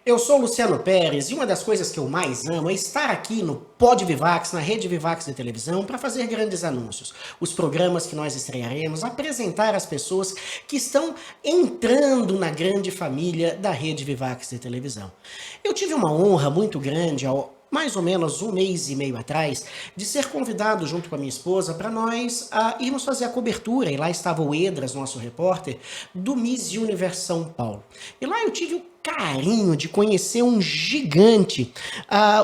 Eu sou o Luciano Pérez e uma das coisas que eu mais amo é estar aqui no Pod Vivax, na Rede Vivax de televisão, para fazer grandes anúncios. Os programas que nós estrearemos, apresentar as pessoas que estão entrando na grande família da Rede Vivax de televisão. Eu tive uma honra muito grande mais ou menos um mês e meio atrás, de ser convidado junto com a minha esposa para nós irmos fazer a cobertura, e lá estava o Edras, nosso repórter, do Miss Universe São Paulo. E lá eu tive o carinho de conhecer um gigante,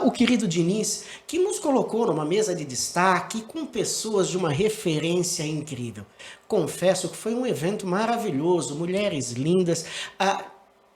o querido Diniz, que nos colocou numa mesa de destaque com pessoas de uma referência incrível. Confesso que foi um evento maravilhoso, mulheres lindas,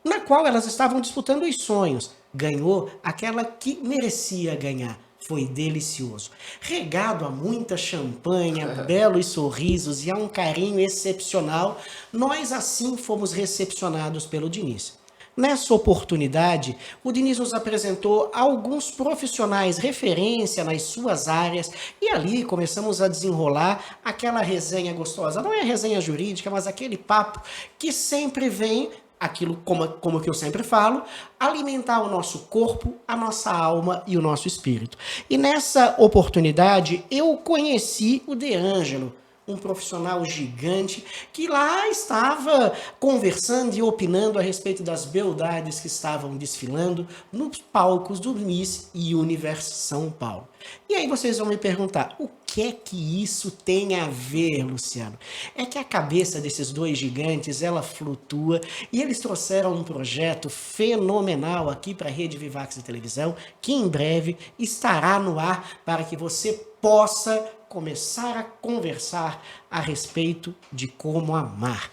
na qual elas estavam disputando os sonhos. Ganhou aquela que merecia ganhar. Foi delicioso. Regado a muita champanha, belos sorrisos e a um carinho excepcional, nós assim fomos recepcionados pelo Diniz. Nessa oportunidade, o Diniz nos apresentou alguns profissionais referência nas suas áreas e ali começamos a desenrolar aquela resenha gostosa. Não é resenha jurídica, mas aquele papo que sempre vem, aquilo como que eu sempre falo, alimentar o nosso corpo, a nossa alma e o nosso espírito. E nessa oportunidade eu conheci o De Ângelo, um profissional gigante que lá estava conversando e opinando a respeito das beldades que estavam desfilando nos palcos do Miss Universe São Paulo. E aí vocês vão me perguntar, o que é que isso tem a ver, Luciano? É que a cabeça desses dois gigantes, ela flutua e eles trouxeram um projeto fenomenal aqui para a Rede Vivax de televisão, que em breve estará no ar para que você possa começar a conversar a respeito de como amar.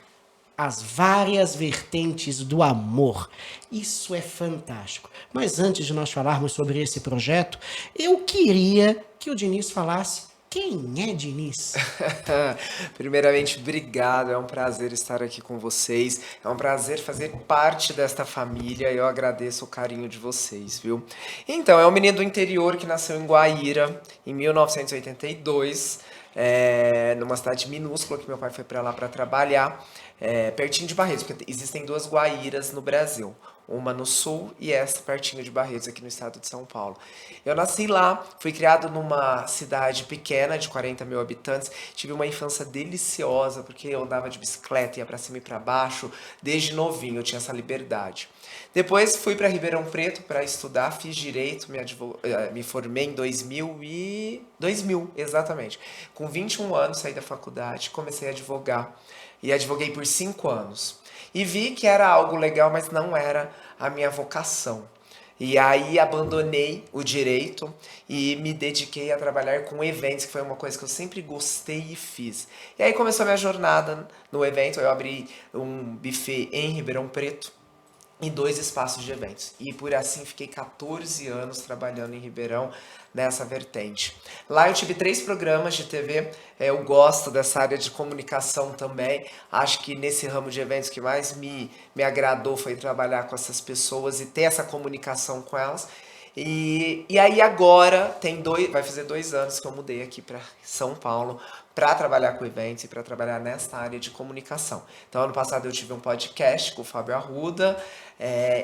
As várias vertentes do amor. Isso é fantástico. Mas antes de nós falarmos sobre esse projeto, eu queria que o Diniz falasse quem é Diniz. Primeiramente, obrigado. É um prazer estar aqui com vocês. É um prazer fazer parte desta família. Eu agradeço o carinho de vocês, viu? Então, é um menino do interior que nasceu em Guaíra, em 1982, numa cidade minúscula que meu pai foi para lá para trabalhar, pertinho de Barretos, porque existem duas Guaíras no Brasil. Uma no sul e essa pertinho de Barretos, aqui no estado de São Paulo. Eu nasci lá, fui criado numa cidade pequena, de 40 mil habitantes. Tive uma infância deliciosa, porque eu andava de bicicleta, ia pra cima e pra baixo. Desde novinho eu tinha essa liberdade. Depois fui para Ribeirão Preto para estudar, fiz Direito, me formei em 2000, exatamente. Com 21 anos saí da faculdade, comecei a advogar. E advoguei por 5 anos. E vi que era algo legal, mas não era a minha vocação. E aí abandonei o direito e me dediquei a trabalhar com eventos, que foi uma coisa que eu sempre gostei e fiz. E aí começou a minha jornada no evento, eu abri um buffet em Ribeirão Preto e 2 espaços de eventos. E por assim fiquei 14 anos trabalhando em Ribeirão nessa vertente. Lá eu tive 3 programas de TV, eu gosto dessa área de comunicação também. Acho que nesse ramo de eventos que mais me agradou foi trabalhar com essas pessoas e ter essa comunicação com elas. E aí agora vai fazer 2 anos que eu mudei aqui para São Paulo para trabalhar com eventos e para trabalhar nesta área de comunicação. Então, ano passado eu tive um podcast com o Fábio Arruda,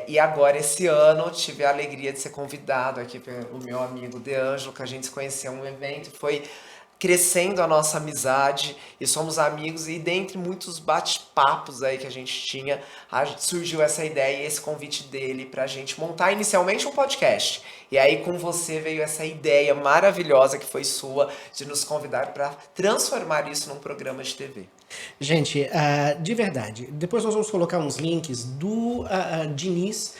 e agora esse ano tive a alegria de ser convidado aqui pelo meu amigo De Ângelo, que a gente se conheceu em um evento, foi crescendo a nossa amizade e somos amigos, e dentre muitos bate-papos aí que a gente tinha, surgiu essa ideia e esse convite dele pra gente montar inicialmente um podcast. E aí com você veio essa ideia maravilhosa que foi sua de nos convidar para transformar isso num programa de TV. Gente, de verdade, depois nós vamos colocar uns links do Diniz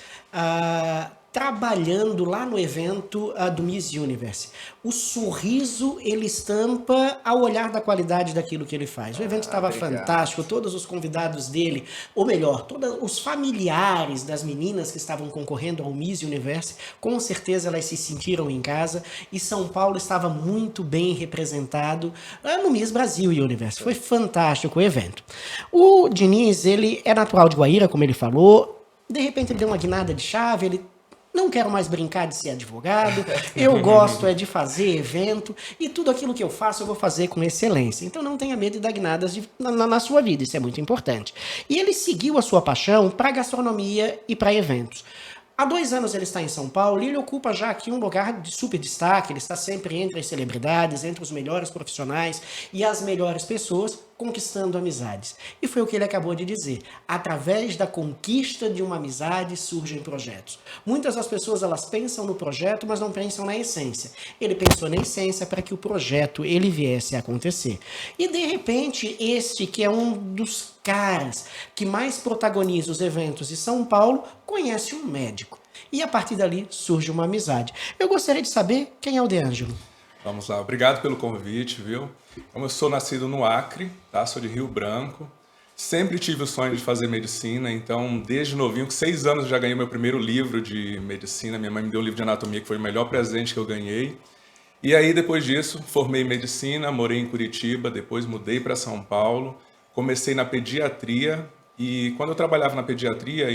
trabalhando lá no evento do Miss Universe. O sorriso, ele estampa ao olhar da qualidade daquilo que ele faz. O evento estava fantástico, todos os convidados dele, ou melhor, todos os familiares das meninas que estavam concorrendo ao Miss Universe, com certeza elas se sentiram em casa, e São Paulo estava muito bem representado no Miss Brasil Universe. Foi fantástico o evento. O Diniz, ele é natural de Guaíra, como ele falou, de repente ele deu uma guinada de chave, ele não quero mais brincar de ser advogado, eu gosto de fazer evento e tudo aquilo que eu faço eu vou fazer com excelência. Então não tenha medo de dar guinadas na sua vida, isso é muito importante. E ele seguiu a sua paixão para gastronomia e para eventos. Há 2 anos ele está em São Paulo e ele ocupa já aqui um lugar de super destaque, ele está sempre entre as celebridades, entre os melhores profissionais e as melhores pessoas, conquistando amizades. E foi o que ele acabou de dizer, através da conquista de uma amizade surgem projetos. Muitas das pessoas elas pensam no projeto, mas não pensam na essência. Ele pensou na essência para que o projeto ele viesse a acontecer. E de repente, este que é um dos caras que mais protagoniza os eventos de São Paulo, conhece um médico. E a partir dali surge uma amizade. Eu gostaria de saber quem é o De Ângelo. Vamos lá, obrigado pelo convite, viu? Como eu sou nascido no Acre, tá? Sou de Rio Branco. Sempre tive o sonho de fazer medicina, então desde novinho, com 6 anos eu já ganhei meu primeiro livro de medicina. Minha mãe me deu um livro de anatomia, que foi o melhor presente que eu ganhei. E aí depois disso, formei em medicina, morei em Curitiba, depois mudei para São Paulo. Comecei na pediatria e quando eu trabalhava na pediatria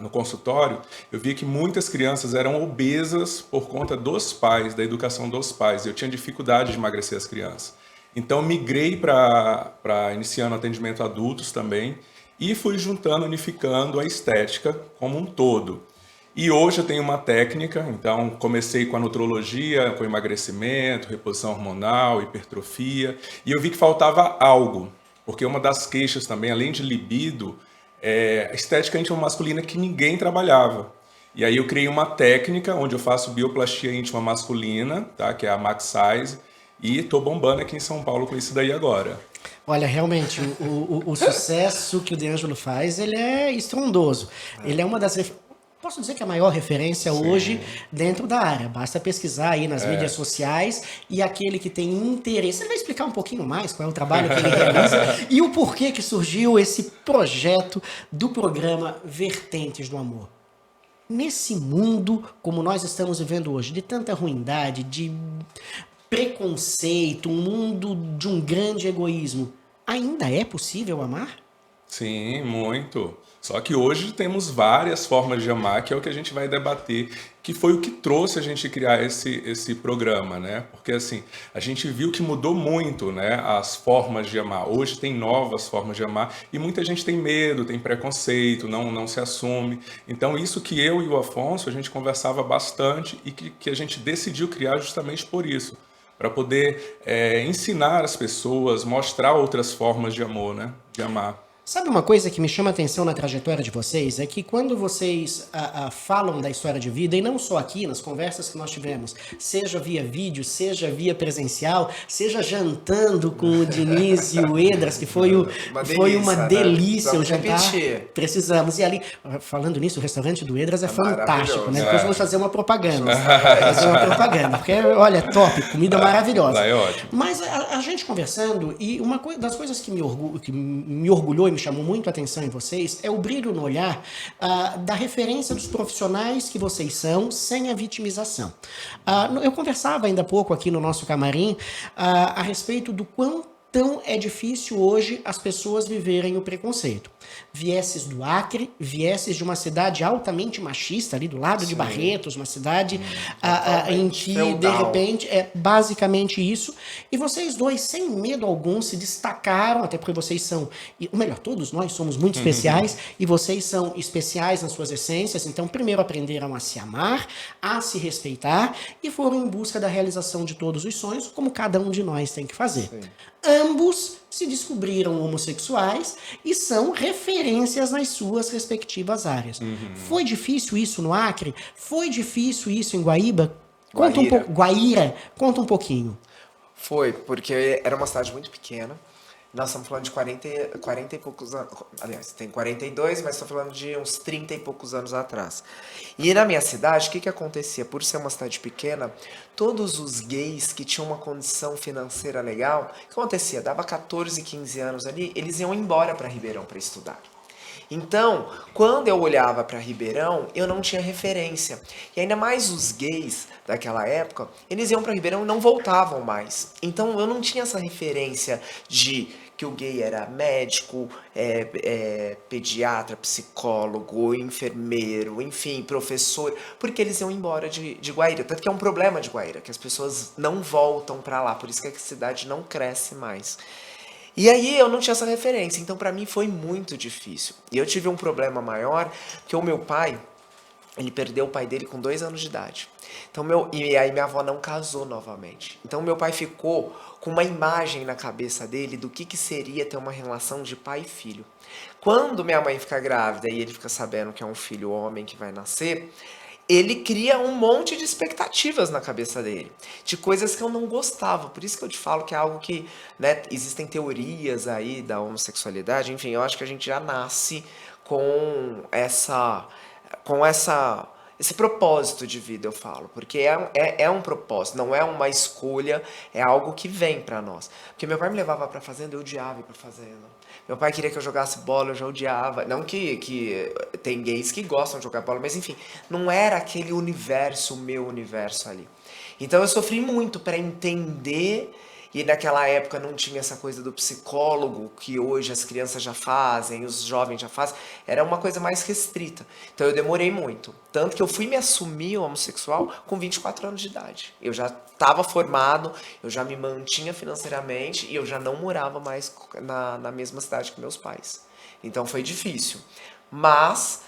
no consultório, eu via que muitas crianças eram obesas por conta dos pais, da educação dos pais. Eu tinha dificuldade de emagrecer as crianças. Então migrei para iniciando atendimento a adultos também e fui juntando, unificando a estética como um todo. E hoje eu tenho uma técnica, então comecei com a nutrologia, com emagrecimento, reposição hormonal, hipertrofia, e eu vi que faltava algo, porque uma das queixas também, além de libido, é a estética íntima masculina que ninguém trabalhava. E aí eu criei uma técnica onde eu faço bioplastia íntima masculina, tá? Que é a Max Size, e tô bombando aqui em São Paulo com isso daí agora. Olha, realmente, o sucesso que o De Ângelo faz, ele é estrondoso. Ele é uma das... Posso dizer que é a maior referência hoje dentro da área. Basta pesquisar aí nas mídias sociais e aquele que tem interesse. Ele vai explicar um pouquinho mais qual é o trabalho que ele realiza e o porquê que surgiu esse projeto do programa Vertentes do Amor. Nesse mundo, como nós estamos vivendo hoje, de tanta ruindade, de preconceito, um mundo de um grande egoísmo, ainda é possível amar? Sim, muito. Só que hoje temos várias formas de amar, que é o que a gente vai debater, que foi o que trouxe a gente criar esse programa, né? Porque assim, a gente viu que mudou muito, né, as formas de amar. Hoje tem novas formas de amar e muita gente tem medo, tem preconceito, não se assume. Então isso que eu e o Afonso, a gente conversava bastante e que a gente decidiu criar justamente por isso, para poder ensinar as pessoas, mostrar outras formas de amor, né, de amar. Sabe uma coisa que me chama a atenção na trajetória de vocês? É que quando vocês falam da história de vida, e não só aqui, nas conversas que nós tivemos, seja via vídeo, seja via presencial, seja jantando com o Diniz e o Edras, que foi uma delícia o jantar. Precisamos. E ali, falando nisso, o restaurante do Edras é fantástico, né? Depois vamos fazer uma propaganda. Porque, olha, top, comida maravilhosa. Lá é ótimo. Mas a gente conversando, e uma das coisas que me orgulhou e me chamou muito a atenção em vocês é o brilho no olhar da referência dos profissionais que vocês são, sem a vitimização. Eu conversava ainda há pouco aqui no nosso camarim a respeito do quão tão é difícil hoje as pessoas viverem o preconceito. Viesses do Acre, viesses de uma cidade altamente machista, ali do lado de Barretos, uma cidade em que, de repente, é basicamente isso. E vocês dois, sem medo algum, se destacaram, até porque vocês são, ou melhor, todos nós somos muito especiais, e vocês são especiais nas suas essências. Então, primeiro aprenderam a se amar, a se respeitar, e foram em busca da realização de todos os sonhos, como cada um de nós tem que fazer. Sim. Ambos se descobriram homossexuais e são referências nas suas respectivas áreas. Foi difícil isso no Acre? Foi difícil isso em Guaíba? Guaíra, conta um pouquinho. Foi, porque era uma cidade muito pequena. Nós estamos falando de 40 e poucos anos. Aliás, tem 42, mas estou falando de uns 30 e poucos anos atrás. E na minha cidade, o que acontecia? Por ser uma cidade pequena, todos os gays que tinham uma condição financeira legal, o que acontecia? Dava 14, 15 anos ali, eles iam embora para Ribeirão para estudar. Então, quando eu olhava para Ribeirão, eu não tinha referência. E ainda mais os gays daquela época, eles iam para Ribeirão e não voltavam mais. Então, eu não tinha essa referência de que o gay era médico, pediatra, psicólogo, enfermeiro, enfim, professor, porque eles iam embora de Guaíra. Tanto que é um problema de Guaíra, que as pessoas não voltam pra lá, por isso que a cidade não cresce mais. E aí eu não tinha essa referência, então pra mim foi muito difícil. E eu tive um problema maior, que o meu pai, ele perdeu o pai dele com 2 anos de idade. Então e aí minha avó não casou novamente. Então meu pai ficou com uma imagem na cabeça dele do que seria ter uma relação de pai e filho. Quando minha mãe fica grávida e ele fica sabendo que é um filho homem que vai nascer, ele cria um monte de expectativas na cabeça dele, de coisas que eu não gostava. Por isso que eu te falo que é algo que, né, existem teorias aí da homossexualidade. Enfim, eu acho que a gente já nasce com esse propósito de vida, eu falo, porque é um propósito, não é uma escolha, é algo que vem pra nós. Porque meu pai me levava pra fazenda, eu odiava ir pra fazenda. Meu pai queria que eu jogasse bola, eu já odiava. Não que tem gays que gostam de jogar bola, mas enfim, não era aquele universo, o meu universo ali. Então eu sofri muito pra entender. E naquela época não tinha essa coisa do psicólogo, que hoje as crianças já fazem, os jovens já fazem. Era uma coisa mais restrita. Então eu demorei muito. Tanto que eu fui me assumir homossexual com 24 anos de idade. Eu já estava formado, eu já me mantinha financeiramente e eu já não morava mais na mesma cidade que meus pais. Então foi difícil. Mas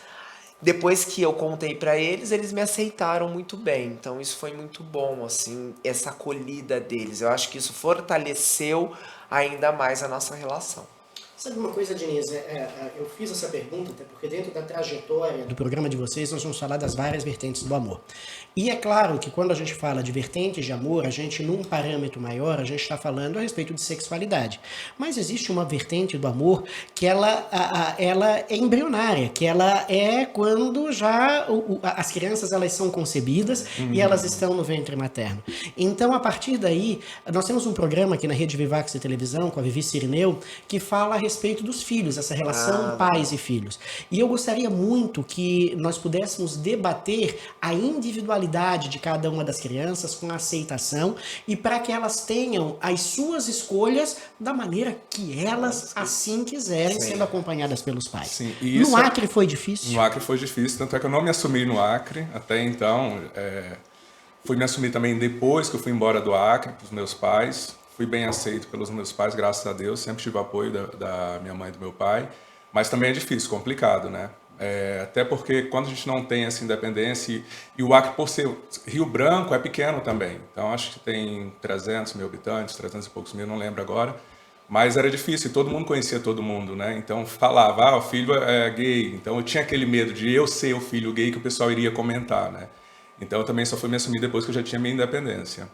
depois que eu contei pra eles, eles me aceitaram muito bem. Então isso foi muito bom, assim, essa acolhida deles. Eu acho que isso fortaleceu ainda mais a nossa relação. Sabe uma coisa, Diniz? Eu fiz essa pergunta até porque dentro da trajetória do programa de vocês nós vamos falar das várias vertentes do amor. E é claro que quando a gente fala de vertentes de amor, a gente, num parâmetro maior, a gente está falando a respeito de sexualidade. Mas existe uma vertente do amor que ela é embrionária, que ela é quando já as crianças elas são concebidas e elas estão no ventre materno. Então, a partir daí, nós temos um programa aqui na Rede Vivax de televisão, com a Vivi Cirineu, que fala a respeito dos filhos, essa relação pais e filhos. E eu gostaria muito que nós pudéssemos debater a individualidade de cada uma das crianças com a aceitação e para que elas tenham as suas escolhas da maneira que elas assim quiserem, sendo acompanhadas pelos pais. Sim. No Acre foi difícil? No Acre foi difícil, tanto é que eu não me assumi no Acre até então. Fui me assumir também depois que eu fui embora do Acre para os meus pais. Fui bem aceito pelos meus pais, graças a Deus. Sempre tive apoio da minha mãe e do meu pai. Mas também é difícil, complicado, né? Até porque quando a gente não tem essa independência, e o Acre, por ser Rio Branco, é pequeno também. Então, acho que tem 300 mil habitantes, 300 e poucos mil, não lembro agora. Mas era difícil, todo mundo conhecia todo mundo, né? Então, falava, o filho é gay. Então, eu tinha aquele medo de eu ser o filho gay que o pessoal iria comentar, né? Então, eu também só fui me assumir depois que eu já tinha minha independência.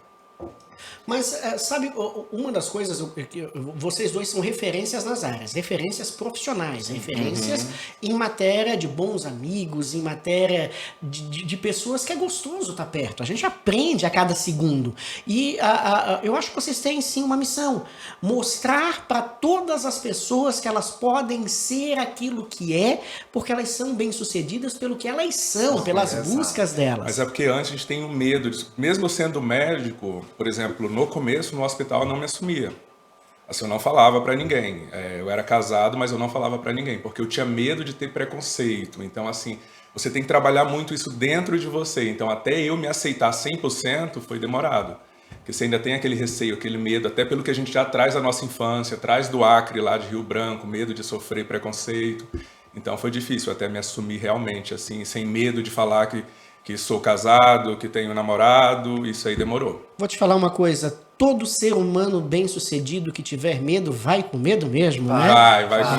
Mas, sabe, uma das coisas, vocês dois são referências nas áreas, referências profissionais, referências em matéria de bons amigos, em matéria de pessoas que é gostoso estar perto. A gente aprende a cada segundo. E eu acho que vocês têm, sim, uma missão. Mostrar para todas as pessoas que elas podem ser aquilo que é, porque elas são bem-sucedidas pelo que elas são, pelas buscas delas. Mas é porque antes a gente tem um medo, mesmo sendo médico, por exemplo, no começo, no hospital, eu não me assumia. Assim, eu não falava pra ninguém. Eu era casado, mas eu não falava pra ninguém, porque eu tinha medo de ter preconceito. Então, assim, você tem que trabalhar muito isso dentro de você. Então, até eu me aceitar 100% foi demorado. Porque você ainda tem aquele receio, aquele medo, até pelo que a gente já traz da nossa infância, traz do Acre, lá de Rio Branco, medo de sofrer preconceito. Então, foi difícil até me assumir realmente, assim, sem medo de falar que sou casado, que tenho namorado, isso aí demorou. Vou te falar uma coisa, todo ser humano bem-sucedido que tiver medo, vai com medo mesmo, né?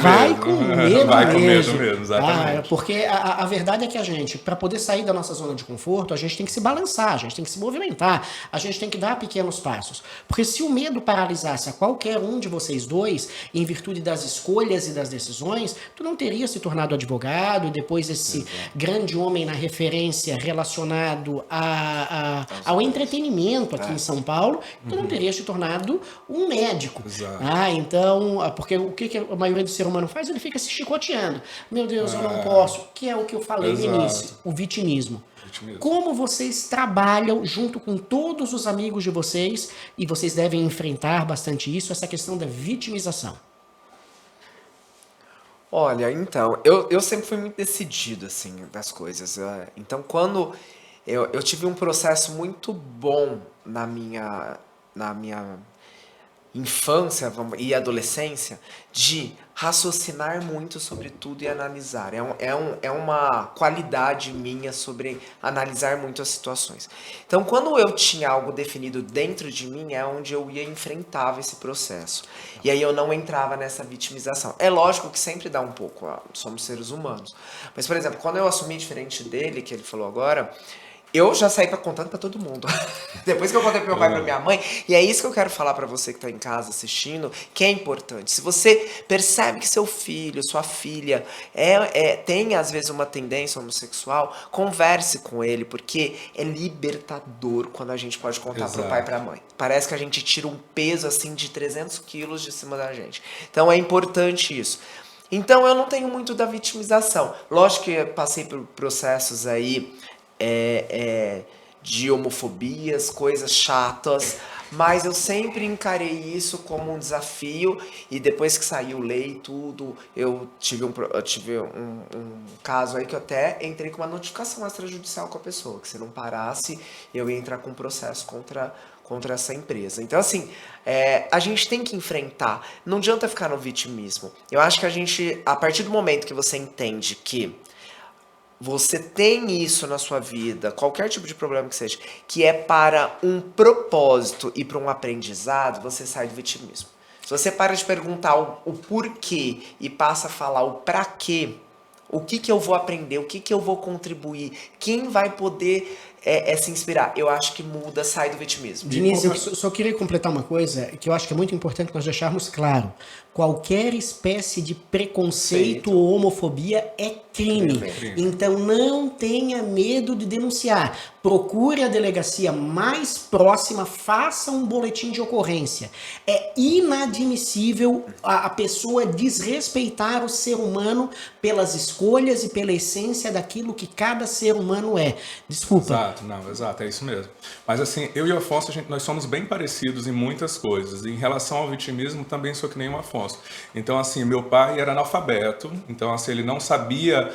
Vai com medo. Vai com medo mesmo, exatamente. Porque a verdade é que a gente, para poder sair da nossa zona de conforto, a gente tem que se balançar, a gente tem que se movimentar, a gente tem que dar pequenos passos. Porque se o medo paralisasse a qualquer um de vocês dois, em virtude das escolhas e das decisões, tu não teria se tornado advogado, depois esse grande homem na referência relacionado ao entretenimento aqui em São Paulo, tu não teria se tornado um médico. Exato. Então, porque o que a maioria do ser humano faz? Ele fica se chicoteando. Meu Deus, eu não posso. Que é o que eu falei no início, o vitimismo. Como vocês trabalham junto com todos os amigos de vocês, e vocês devem enfrentar bastante isso, essa questão da vitimização? Olha, então, eu sempre fui muito decidido, assim, das coisas. Então, quando eu tive um processo muito bom na minha infância e adolescência de raciocinar muito sobre tudo e analisar. É uma qualidade minha sobre analisar muito as situações. Então, quando eu tinha algo definido dentro de mim, é onde eu ia enfrentava esse processo. E aí eu não entrava nessa vitimização. É lógico que sempre dá um pouco, somos seres humanos. Mas, por exemplo, quando eu assumi diferente dele, que ele falou agora, eu já saí contando pra todo mundo. Depois que eu contei pro meu pai e pra minha mãe, e é isso que eu quero falar pra você que tá em casa assistindo, que é importante. Se você percebe que seu filho, sua filha tem às vezes uma tendência homossexual, converse com ele, porque é libertador quando a gente pode contar pro pai e pra mãe. Parece que a gente tira um peso assim de 300 quilos de cima da gente. Então é importante isso. Então eu não tenho muito da vitimização. Lógico que eu passei por processos aí de homofobias, coisas chatas, mas eu sempre encarei isso como um desafio e depois que saiu lei e tudo, eu tive um caso aí que eu até entrei com uma notificação extrajudicial com a pessoa, que se não parasse, eu ia entrar com um processo contra essa empresa. Então, assim, a gente tem que enfrentar, não adianta ficar no vitimismo. Eu acho que a partir do momento que você entende que você tem isso na sua vida, qualquer tipo de problema que seja, que é para um propósito e para um aprendizado, você sai do vitimismo. Se você para de perguntar o porquê e passa a falar o pra quê, o que eu vou aprender, o que eu vou contribuir, quem vai poder se inspirar, eu acho que muda, sai do vitimismo. Diniz, eu só queria completar uma coisa que eu acho que é muito importante nós deixarmos claro. Qualquer espécie de preconceito ou homofobia é crime. Então não tenha medo de denunciar. Procure a delegacia mais próxima, faça um boletim de ocorrência. É inadmissível a pessoa desrespeitar o ser humano pelas escolhas e pela essência daquilo que cada ser humano é. Desculpa. Exato, é isso mesmo. Mas assim, eu e o Afonso, nós somos bem parecidos em muitas coisas. Em relação ao vitimismo, também sou que nem o Afonso. Então, assim, meu pai era analfabeto, então, assim, ele não sabia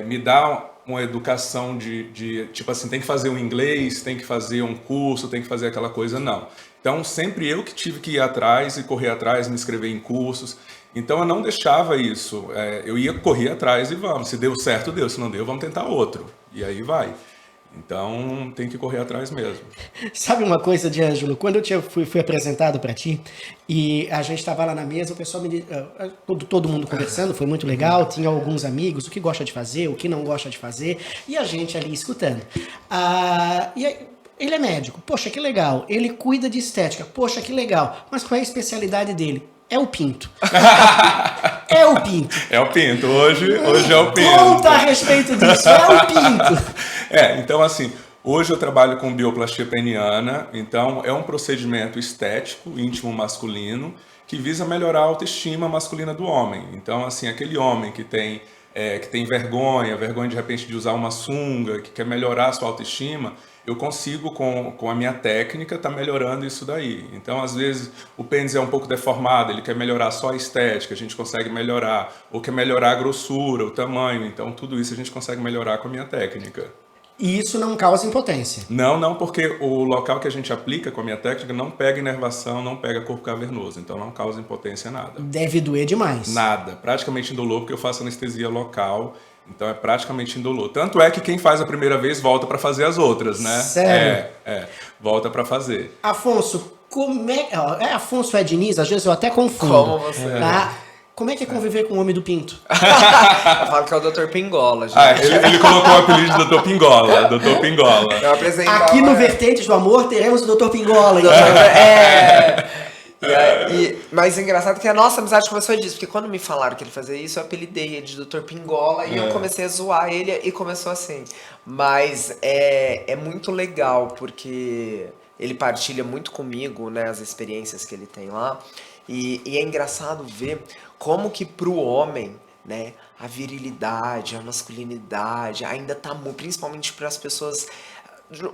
me dar uma educação de tipo assim, tem que fazer um inglês, tem que fazer um curso, tem que fazer aquela coisa, não. Então, sempre eu que tive que ir atrás e correr atrás, me inscrever em cursos. Então, eu não deixava isso. Eu ia correr atrás e vamos. Se deu certo, deu. Se não deu, vamos tentar outro. E aí vai. Então, tem que correr atrás mesmo. Sabe uma coisa, D'Angelo? Quando eu fui apresentado para ti e a gente estava lá na mesa, o pessoal todo mundo conversando, foi muito legal, tinha alguns amigos, o que gosta de fazer, o que não gosta de fazer, e a gente ali escutando. E aí, ele é médico, poxa, que legal. Ele cuida de estética, poxa, que legal. Mas qual é a especialidade dele? É o pinto. É o pinto. É o pinto. Hoje é o pinto. Conta a respeito disso. É o pinto. Então assim, hoje eu trabalho com bioplastia peniana. Então é um procedimento estético, íntimo masculino, que visa melhorar a autoestima masculina do homem. Então assim, aquele homem que tem vergonha de repente de usar uma sunga, que quer melhorar a sua autoestima, eu consigo, com a minha técnica, tá melhorando isso daí. Então, às vezes, o pênis é um pouco deformado, ele quer melhorar só a estética, a gente consegue melhorar. Ou quer melhorar a grossura, o tamanho. Então, tudo isso a gente consegue melhorar com a minha técnica. E isso não causa impotência? Não, porque o local que a gente aplica com a minha técnica não pega inervação, não pega corpo cavernoso. Então, não causa impotência nada. Deve doer demais. Nada. Praticamente indolor, porque eu faço anestesia local. Então é praticamente indolor. Tanto é que quem faz a primeira vez volta para fazer as outras, né? Sério? Volta para fazer. Afonso, Afonso é Diniz? Às vezes eu até confundo. Como você Como é que é conviver com o homem do pinto? Eu falo que é o Dr. Pingola, gente. Ele colocou o apelido de Dr. Pingola. Dr. Pingola. Eu apresentava... Aqui no Vertentes do Amor teremos o Dr. Pingola. Mas é engraçado que a nossa amizade começou disso, porque quando me falaram que ele fazia isso, eu apelidei ele de Dr. Pingola e eu comecei a zoar ele e começou assim. Mas é muito legal, porque ele partilha muito comigo, né, as experiências que ele tem lá. E é engraçado ver como que pro homem, né, a virilidade, a masculinidade ainda tá muito, principalmente para as pessoas,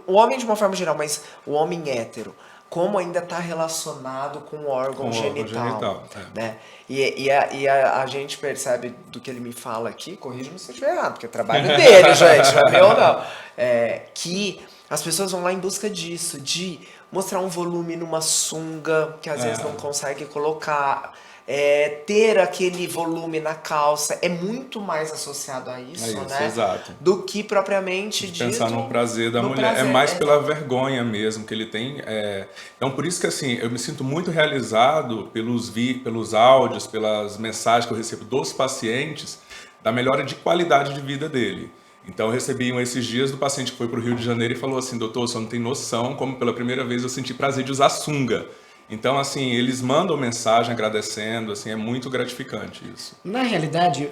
o homem de uma forma geral, mas o homem hétero, como ainda está relacionado com o órgão genital. Né? E a gente percebe do que ele me fala aqui, corrija-me se eu estiver errado, porque é trabalho dele, gente, não é meu não. Que as pessoas vão lá em busca disso, de mostrar um volume numa sunga que às vezes não consegue colocar. Ter aquele volume na calça é muito mais associado a isso, né? Exato. Do que propriamente dito. Pensar no prazer da mulher. Prazer, é mais pela vergonha mesmo que ele tem. Então, por isso que assim, eu me sinto muito realizado pelos áudios, pelas mensagens que eu recebo dos pacientes, da melhora de qualidade de vida dele. Então, eu recebi esses dias do paciente que foi para o Rio de Janeiro e falou assim: doutor, você não tem noção como pela primeira vez eu senti prazer de usar sunga. Então, assim, eles mandam mensagem agradecendo, assim, é muito gratificante isso. Na realidade,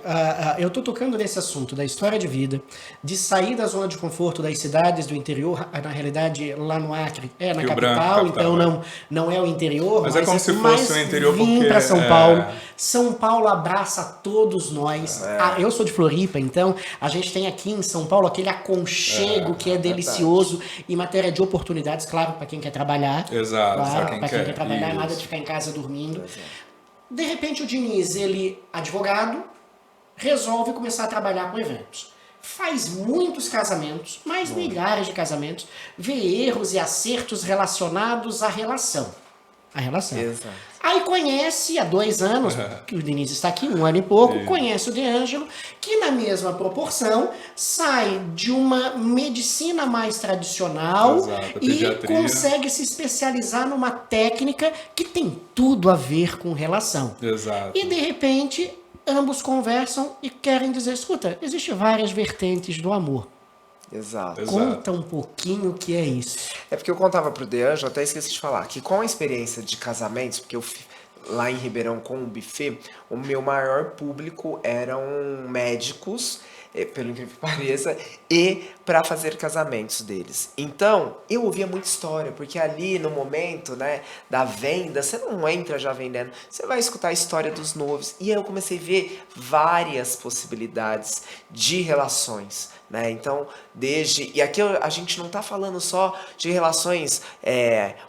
eu tô tocando nesse assunto da história de vida, de sair da zona de conforto das cidades do interior, na realidade, lá no Acre, na Rio capital, Branco, então não é o interior, mas é como se fosse o interior vim porque para São Paulo. São Paulo abraça todos nós. Eu sou de Floripa, então a gente tem aqui em São Paulo aquele aconchego que é delicioso e matéria de oportunidades, claro, para quem quer trabalhar. Exato, claro, para quem quer trabalhar, nada de ficar em casa dormindo. De repente o Diniz, ele, advogado, resolve começar a trabalhar com eventos. Faz muitos casamentos, mais milhares de casamentos, vê erros e acertos relacionados à relação. Exato. Aí conhece, há 2 anos, que o Diniz está aqui, 1 ano e pouco, conhece o DeAngelo, que na mesma proporção sai de uma medicina mais tradicional e consegue se especializar numa técnica que tem tudo a ver com relação. Exato. E de repente, ambos conversam e querem dizer, escuta, existem várias vertentes do amor. Exato. Conta um pouquinho o que é isso. É porque eu contava pro DeAngelo, até esqueci de falar, que com a experiência de casamentos, porque eu lá em Ribeirão com o buffet, o meu maior público eram médicos, pelo incrível que pareça, e para fazer casamentos deles. Então, eu ouvia muita história, porque ali no momento, né, da venda, você não entra já vendendo, você vai escutar a história dos noivos. E aí eu comecei a ver várias possibilidades de relações, né? Então, e aqui a gente não tá falando só de relações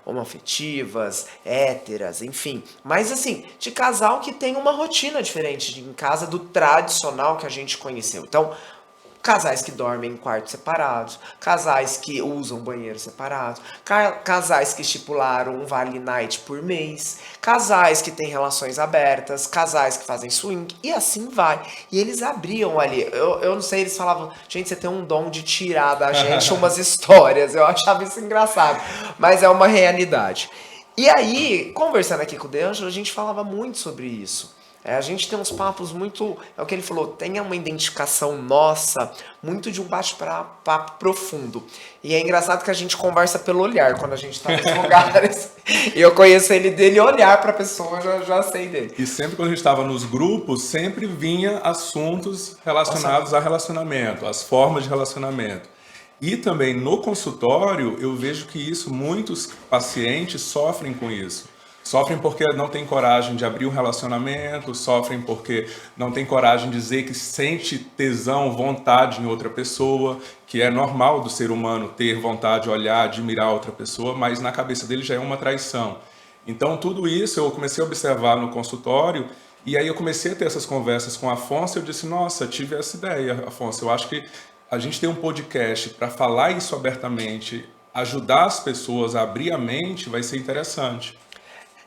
homoafetivas, héteras, enfim, mas assim, de casal que tem uma rotina diferente em casa do tradicional que a gente conheceu. Então, casais que dormem em quartos separados, casais que usam banheiro separado, casais que estipularam um vale night por mês, casais que têm relações abertas, casais que fazem swing, e assim vai. E eles abriam ali, eu não sei, eles falavam, gente, você tem um dom de tirar da gente umas histórias, eu achava isso engraçado, mas é uma realidade. E aí, conversando aqui com o DeAngelo, a gente falava muito sobre isso. A gente tem uns papos muito, é o que ele falou, tem uma identificação nossa, muito de um bate-papo profundo. E é engraçado que a gente conversa pelo olhar, quando a gente tá nos lugares. E eu conheço ele dele olhar pra pessoa, já sei dele. E sempre quando a gente estava nos grupos, sempre vinha assuntos relacionados a relacionamento, as formas de relacionamento. E também no consultório, eu vejo que muitos pacientes sofrem com isso. Sofrem porque não tem coragem de abrir um relacionamento, sofrem porque não tem coragem de dizer que sente tesão, vontade em outra pessoa, que é normal do ser humano ter vontade de olhar, admirar outra pessoa, mas na cabeça dele já é uma traição. Então tudo isso eu comecei a observar no consultório e aí eu comecei a ter essas conversas com o Afonso e eu disse, nossa, tive essa ideia, Afonso, eu acho que a gente tem um podcast para falar isso abertamente, ajudar as pessoas a abrir a mente, vai ser interessante.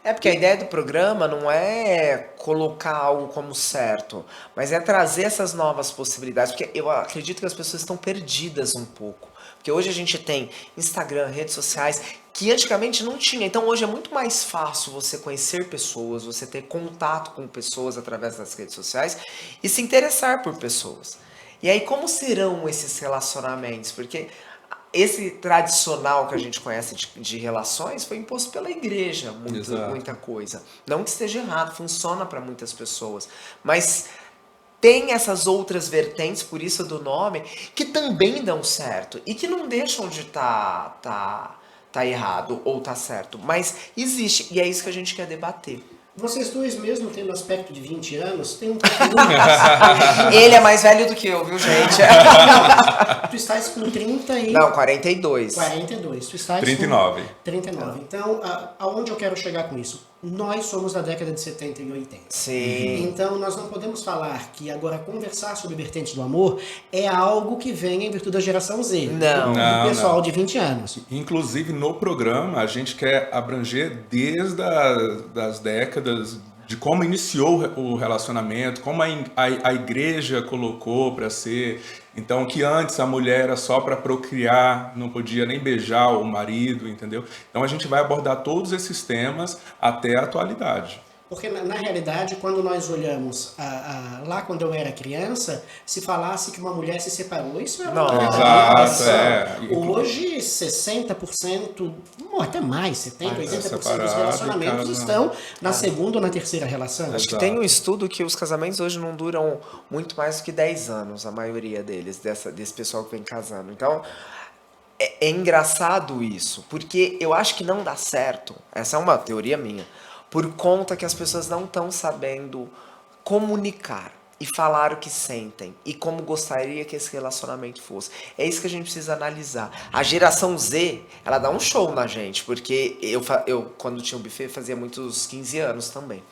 Porque a ideia do programa não é colocar algo como certo, mas é trazer essas novas possibilidades, porque eu acredito que as pessoas estão perdidas um pouco. Porque hoje a gente tem Instagram, redes sociais, que antigamente não tinha. Então hoje é muito mais fácil você conhecer pessoas, você ter contato com pessoas através das redes sociais e se interessar por pessoas. E aí como serão esses relacionamentos? Porque esse tradicional que a gente conhece de relações foi imposto pela igreja, muita coisa. Não que esteja errado, funciona para muitas pessoas. Mas tem essas outras vertentes, por isso do nome, que também dão certo. E que não deixam de tá errado ou tá certo. Mas existe, e é isso que a gente quer debater. Vocês dois, mesmo tendo aspecto de 20 anos, têm um pouquinho mais. Ele é mais velho do que eu, viu, gente? Tu estás com 30 e... Não, 42. 42. Tu estás 39. com 39. Então, aonde eu quero chegar com isso? Nós somos da década de 70 e 80. Sim. Então, nós não podemos falar que agora conversar sobre vertentes do amor é algo que vem em virtude da geração Z. Não. Do pessoal de 20 anos. Inclusive, no programa, a gente quer abranger desde das décadas de como iniciou o relacionamento, como a igreja colocou para ser. Então, que antes a mulher era só para procriar, não podia nem beijar o marido, entendeu? Então, a gente vai abordar todos esses temas até a atualidade. Porque, na realidade, quando nós olhamos lá quando eu era criança, se falasse que uma mulher se separou, isso era uma Exato, Hoje, 60%, até mais, 70%, 80% dos relacionamentos cara, estão na segunda ou na terceira relação. Acho que tem um estudo que os casamentos hoje não duram muito mais do que 10 anos, a maioria deles, desse pessoal que vem casando. Então, é engraçado isso, porque eu acho que não dá certo, essa é uma teoria minha, por conta que as pessoas não estão sabendo comunicar e falar o que sentem e como gostaria que esse relacionamento fosse. É isso que a gente precisa analisar. A geração Z, ela dá um show na gente, porque eu quando tinha um buffet, fazia muitos 15 anos também.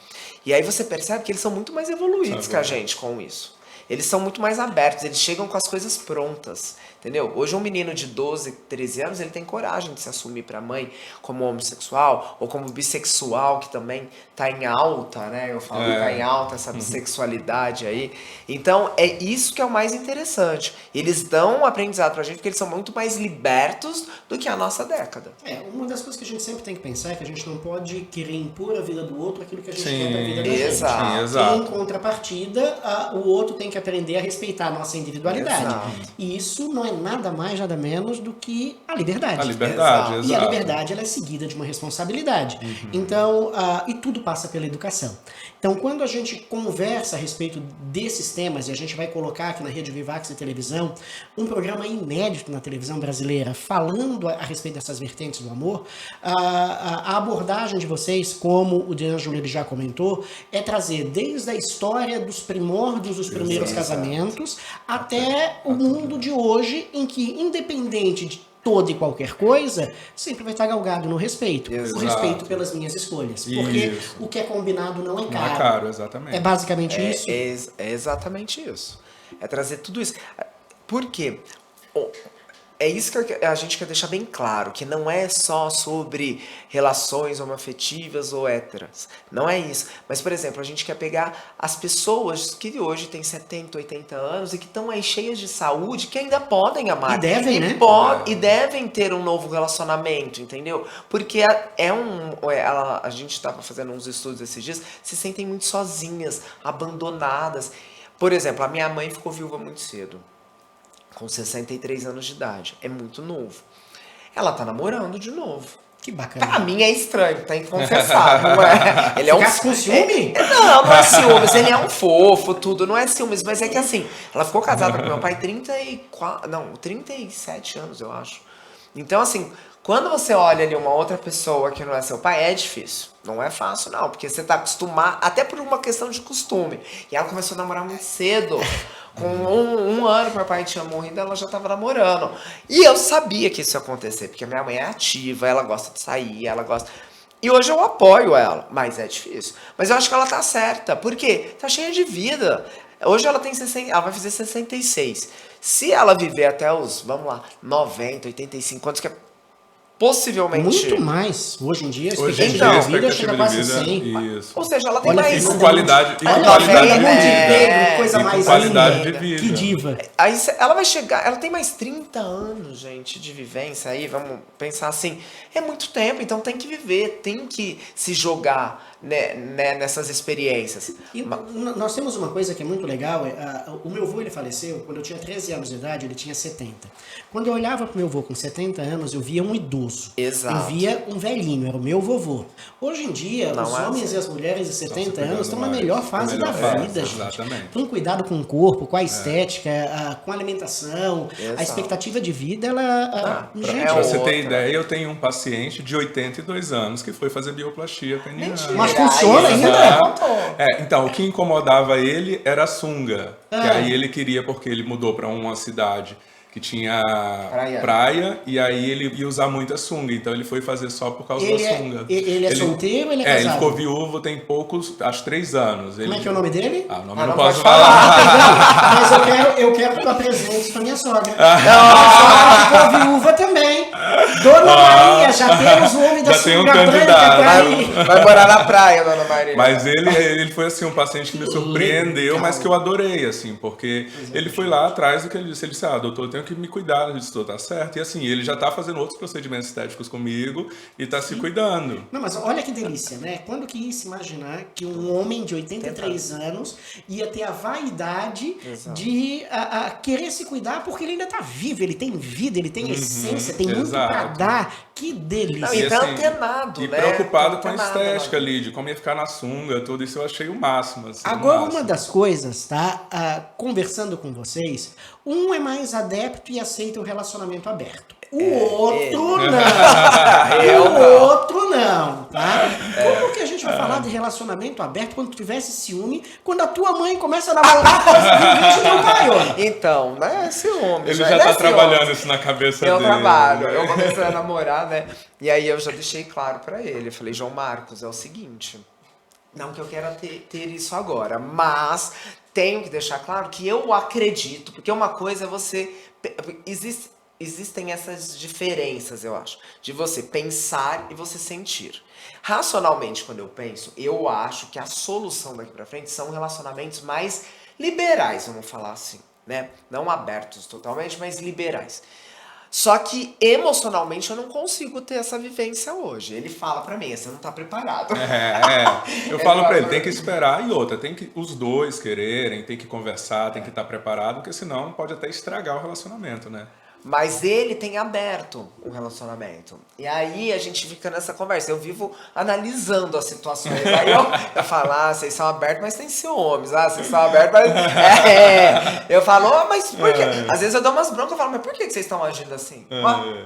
E aí você percebe que eles são muito mais evoluídos que a gente com isso. Eles são muito mais abertos, eles chegam com as coisas prontas, entendeu? Hoje um menino de 12, 13 anos, ele tem coragem de se assumir pra mãe como homossexual ou como bissexual, que também tá em alta, né? Eu falo que tá em alta essa bissexualidade aí. Então, é isso que é o mais interessante. Eles dão um aprendizado pra gente porque eles são muito mais libertos do que a nossa década. Uma das coisas que a gente sempre tem que pensar é que a gente não pode querer impor a vida do outro aquilo que a gente quer pra vida da gente. Exato. Em contrapartida, o outro tem que aprender a respeitar a nossa individualidade. Exato. E isso não é nada mais, nada menos do que a liberdade. A liberdade, exato. E a liberdade, ela é seguida de uma responsabilidade. Então, e tudo passa pela educação. Então, quando a gente conversa a respeito desses temas, e a gente vai colocar aqui na Rede Vivax de televisão, um programa inédito na televisão brasileira, falando a respeito dessas vertentes do amor, a abordagem de vocês, como o D'Angelo ele já comentou, é trazer desde a história dos primórdios, dos primeiros casamentos, até o mundo de hoje, em que, independente de toda e qualquer coisa, sempre vai estar galgado no respeito. Exato. O respeito pelas minhas escolhas. Porque o que é combinado não é caro. Não é caro, exatamente. É basicamente isso? É exatamente isso. É trazer tudo isso. Por quê? É isso que a gente quer deixar bem claro, que não é só sobre relações homoafetivas ou héteras. Não é isso. Mas, por exemplo, a gente quer pegar as pessoas que hoje têm 70, 80 anos e que estão aí cheias de saúde, que ainda podem amar. E devem, né? E devem ter um novo relacionamento, entendeu? Porque a gente estava fazendo uns estudos esses dias, se sentem muito sozinhas, abandonadas. Por exemplo, a minha mãe ficou viúva muito cedo. Com 63 anos de idade. É muito novo. Ela tá namorando de novo. Que bacana. Pra mim é estranho, tem que confessar, não é? Ele é Ficasse com ciúme? Não é ciúmes, ele é um fofo, tudo, não é ciúmes, mas é que assim, ela ficou casada com meu pai 37 anos, eu acho. Então, assim, quando você olha ali uma outra pessoa que não é seu pai, é difícil. Não é fácil, não, porque você tá acostumado, até por uma questão de costume. E ela começou a namorar muito cedo. Com um ano que meu pai tinha morrido, ela já tava namorando. E eu sabia que isso ia acontecer, porque a minha mãe é ativa, ela gosta de sair, ela gosta... E hoje eu apoio ela, mas é difícil. Mas eu acho que ela tá certa, porque tá cheia de vida. Hoje ela tem 60, ela vai fazer 66. Se ela viver até os, 90, 85 anos, que é possivelmente... Muito mais. Hoje em dia, a expectativa de vida chega quase 100. Ou seja, ela tem Olha, mais... E com qualidade, coisa mais qualidade linda. de vida. Que diva. Aí ela vai chegar... Ela tem mais 30 anos, gente, de vivência aí. Vamos pensar assim. É muito tempo, então tem que viver. Tem que se jogar nessas experiências. E nós temos uma coisa que é muito legal. O meu avô, ele faleceu quando eu tinha 13 anos de idade, ele tinha 70. Quando eu olhava pro meu avô com 70 anos, eu via um idoso. Exato. Eu via um velhinho, era o meu vovô. Hoje em dia, os homens e as mulheres de 70 anos estão na melhor fase da vida, gente. Exatamente. Com cuidado com o corpo, com a estética, com a alimentação. Exato. A expectativa de vida, ela... Pra você ter ideia, eu tenho um paciente de 82 anos que foi fazer bioplastia peniana. Mas funciona ainda? Então, o que incomodava ele era a sunga. Que Ah. aí ele queria, porque ele mudou para uma cidade que tinha Praia. praia, e aí ele ia usar muita sunga. Então ele foi fazer só por causa da sunga. Ele é solteiro ou ele é Ele casado? ficou viúvo tem poucos, acho 3 anos. Como é que é o nome dele? Ah, o nome Ah, eu não não posso pode falar. Mas eu quero que tu apresente pra minha sogra. A sogra ficou viúva também. Dona Maria, já temos o homem da Já tem um sunga branca candidato. pra ir. Vai morar na praia, dona Maria. Mas ele foi assim um paciente que me surpreendeu, legal. mas que eu adorei, assim, porque ele foi lá atrás do que ele disse. Ele disse, doutor, eu tenho que me cuidar. Eu disse, doutor, tá certo. E assim, ele já tá fazendo outros procedimentos estéticos comigo e tá se cuidando. Não, mas olha que delícia, né? Quando que ia se imaginar que um homem de 83 anos ia ter a vaidade de querer se cuidar porque ele ainda tá vivo, ele tem vida, ele tem essência, tem muito pra exato. dar. Que delícia. Não, e tá antenado, e né? preocupado Tá com a antenado, estética né? ali, de como ia ficar na sunga, tudo isso eu achei o máximo. Assim, Agora, o uma máximo. das coisas, tá? Conversando com vocês, um é mais adepto e aceita o relacionamento aberto. O outro não. Eu O não. outro não, tá? Como que a gente vai falar de relacionamento aberto quando tu tivesse ciúme, quando a tua mãe começa a namorar com esse teu pai, ó? Então, né? Ciúme. Ele já é tá ciúme. trabalhando isso na cabeça Eu dele. trabalho, eu comecei a namorar, né? E aí eu já deixei claro pra ele. Eu falei, João Marcos, é o seguinte. Não que eu quero ter isso agora, mas tenho que deixar claro que eu acredito, porque uma coisa é você. Existem essas diferenças, eu acho, de você pensar e você sentir. Racionalmente, quando eu penso, eu acho que a solução daqui pra frente são relacionamentos mais liberais, vamos falar assim, né? Não abertos totalmente, mas liberais. Só que emocionalmente eu não consigo ter essa vivência hoje. Ele fala pra mim, você não tá preparado. Eu falo pra ele, tem que esperar e outra, tem que os dois quererem, tem que conversar, tem que estar preparado, porque senão pode até estragar o relacionamento, né? Mas ele tem aberto um relacionamento. E aí a gente fica nessa conversa. Eu vivo analisando as situações. Aí eu falo, vocês são abertos, mas tem ciúmes. Vocês são abertos, mas... Eu falo, mas por quê? Às vezes eu dou umas broncas e falo, mas por que vocês estão agindo assim?